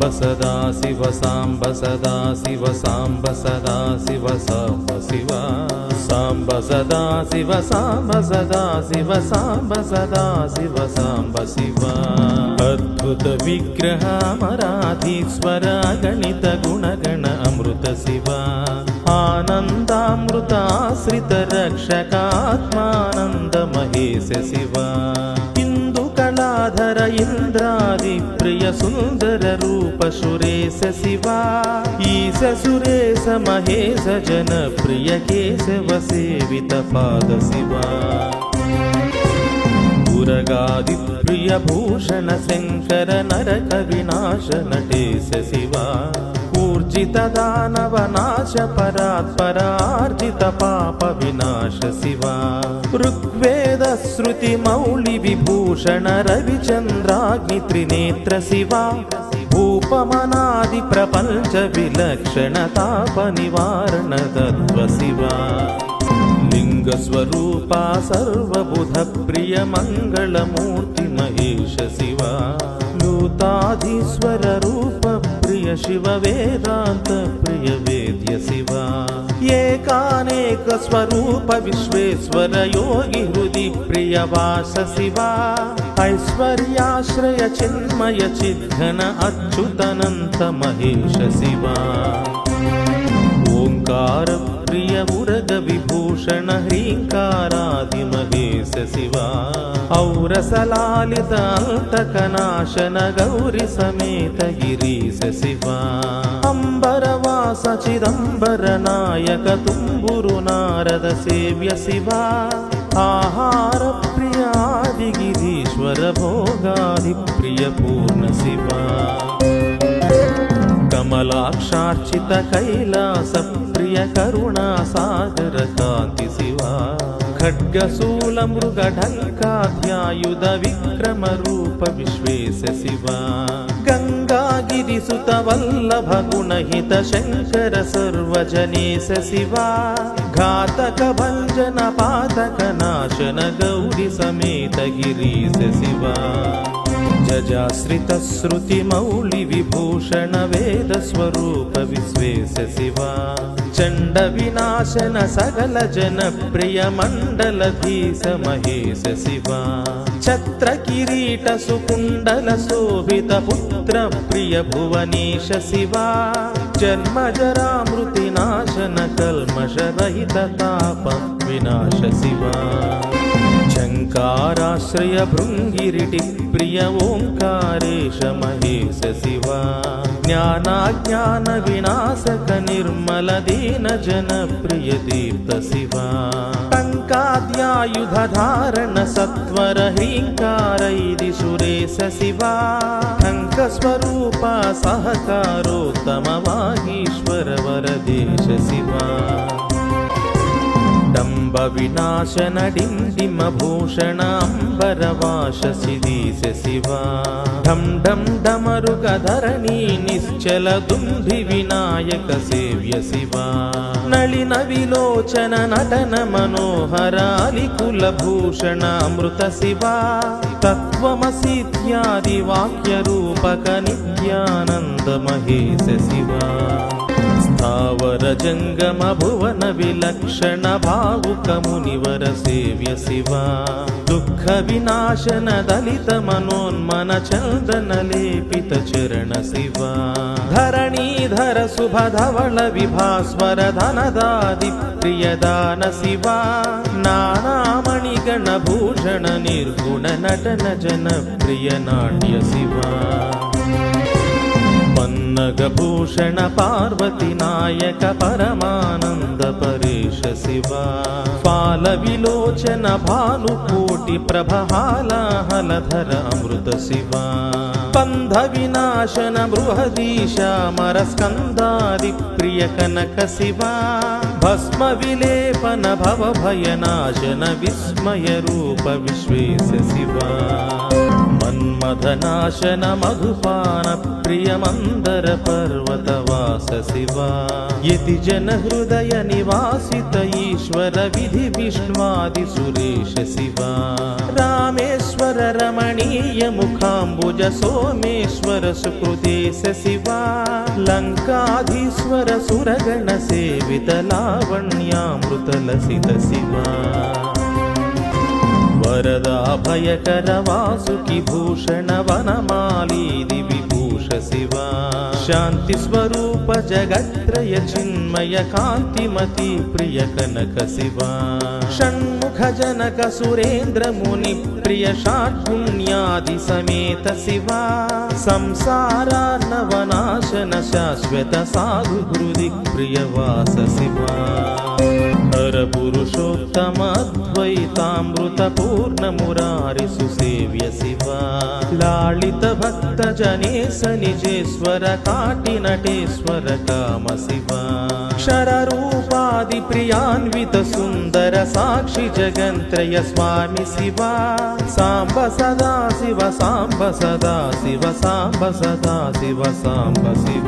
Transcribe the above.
సాంబ సదా శివ సాంబ సదా శివ సాంబ సదా శివ సాంబ శివ సాంబ సదా శివ సాంబ సదా శివ సాంబ సదా శివ సాంబ శివ అద్భుత విగ్రహ అమరాధీశ్వర గణిత గుణగణ అమృత శివ ఆనందామృతాశ్రిత రక్షకాత్మానంద మహేశ శివ కళాధర ఇంద్రాది ప్రియ సుందర రూప సురేశ శివ ఈశ సురేశ మహేశ జన ప్రియ కేశవ సేవిత పాద శివ దురగాది ప్రియ భూషణ శంకర నరక వినాశ నటేశ శివ ఊర్జిత దానవ నాశ పరాత్పరార్జిత పాప వినాశ శివ ఋగ్వేద శృతి మౌళి విభూషణ రవిచంద్రాగ్ని త్రినేత్ర శివ భూపమనాది ప్రపంచ విలక్షణ తాప నివారణ తత్వ శివ లింగ స్వరూప సర్వబుధ ప్రియ మంగళమూర్తి మహేశ శివ లూతాధీశ్వర రూప ప్రియ శివ వేదాంత ప్రియ వేద్య శివ ఏకానేక స్వరూప విశ్వేశ్వర యోగి హృది ప్రియ వాస శివ ఐశ్వర్యాశ్రయ చిన్మయ చిద్ఘన అచ్యుతనంత మహేశ శివ ఓంకార ప్రియ ఉరగ విభూషణ హ్రీంకారాది మహేశ శివ ఔరసలాలిత అంతకనాశన గౌరి సమేత గిరీశ శివ అంబరవాస చిదంబర నాయక తుంబురు నారద సేవ్య శివ ఆహార ప్రియాది గిరీశ్వర భోగాది ప్రియ పూర్ణ శివ కమలాక్షార్చిత కైలాస ప్రియ కరుణా సాగర కాంతి శివ ఖడ్గశూల మృగ ఢంకాధ్యాయుధ విక్రమ రూప విశ్వేశ శివ గంగాగిరి సుత వల్లభ గుణహిత శంకర సర్వజనేశ శివ ఘాతక భంజన పాతక నాశన గౌరి సమేత గిరీశ శివ జజాశ్రిత శృతి మౌళి విభూషణ వేద స్వరూప విశ్వేశ శివ చండ వినాశన సకల జన ప్రియ మండలధీశ మహేశ శివ ఛత్ర కిరీట సుకుండల శోభిత పుత్ర ప్రియ భువనేశ శివ జన్మ జరామృతి నాశన కల్మష రహిత తాప వినాశ శివ శంకారాశ్రయ భృంగిరిటి ప్రియ ఓంకారేశ మహేశ శివ జ్ఞానాజ్ఞాన వినాశక నిర్మల దీన జన ప్రియ దీప్త శివ టంకాద్యాయుధ ధారణ సత్వర హ్రీంకారైది సురేశ శివ టంక స్వరూప సహకారోత్తమ వాగీశ్వర వరదేశ శివ డంబ వినాశన డిండిమ భూషణ అంబరవాశ సిదీశ శివ ఢం ఢం డమరుగ ధరణి నిశ్చల దుంభి వినాయక సేవ్య శివ నళిన విలోచన నటన మనోహరాలి కుల భూషణ అమృత శివ తత్వమసీత్యాది వాక్య రూపక నిత్యానంద మహేశ శివ స్థావర జంగమ భువన విలక్షణ భావుక మునివర సేవ్య శివ దుఃఖ వినాశన దళిత మనోన్మన చందన లేపిత చరణ శివ ధరణీధర శుభ ధవళ విభాస్వర ధనదాది ప్రియదాన శివ నానామణిగణ భూషణ నిర్గుణ నటన జన ప్రియ నాట్య శివ పన్నగభూషణ పార్వతి నాయక పరమానంద పరేశ శివ పాల విలోచన భానుకోటి ప్రభహాలాహలధర అమృత శివ పంధ వినాశన బృహదీశ మరస్కందాది ప్రియ కనక శివ భస్మ విలేపన భవ భయనాశన విస్మయ రూప విశ్వేశ శివ మన్మ మదనాశన మధుపాన ప్రియమందర పర్వతవాస శివా యతి జన హృదయ నివాసిత ఈశ్వర విధి విష్ణువాది సురేశ శివా రామేశ్వర రమణీయ ముఖాంబుజ సోమేశ్వర సుకృదేశ శివా లంకాధీశ్వర సురగణ సేవిత లావణ్యామృత లసిత శివా వరదాభయకర వాసుకి భూషణ వనమాలీది విభూష శివా శాంతి స్వరూప జగత్రయ చిన్మయ కాంతిమతి ప్రియ కనక శివా షణ్ముఖ జనక సురేంద్ర ముని ప్రియ షాట్పుణ్యాది సమేత శివా సంసారార్ణవనాశన శాశ్వత సాధు హృది ప్రియవాస శివా హర పురుషోత్తమద్వైతామృత పూర్ణ మురారి సుసేవ్య శివా లాళిత భక్త జనేశ నిజేశ్వర కాటి నటేశ్వర కామ శివా క్షర రూపాది ప్రియాన్విత సుందర సాక్షి జగంత్రయ స్వామి శివా సాంబ సదా శివ సాంబ సదా శివ సాంబ సదా శివ సాంబ శివ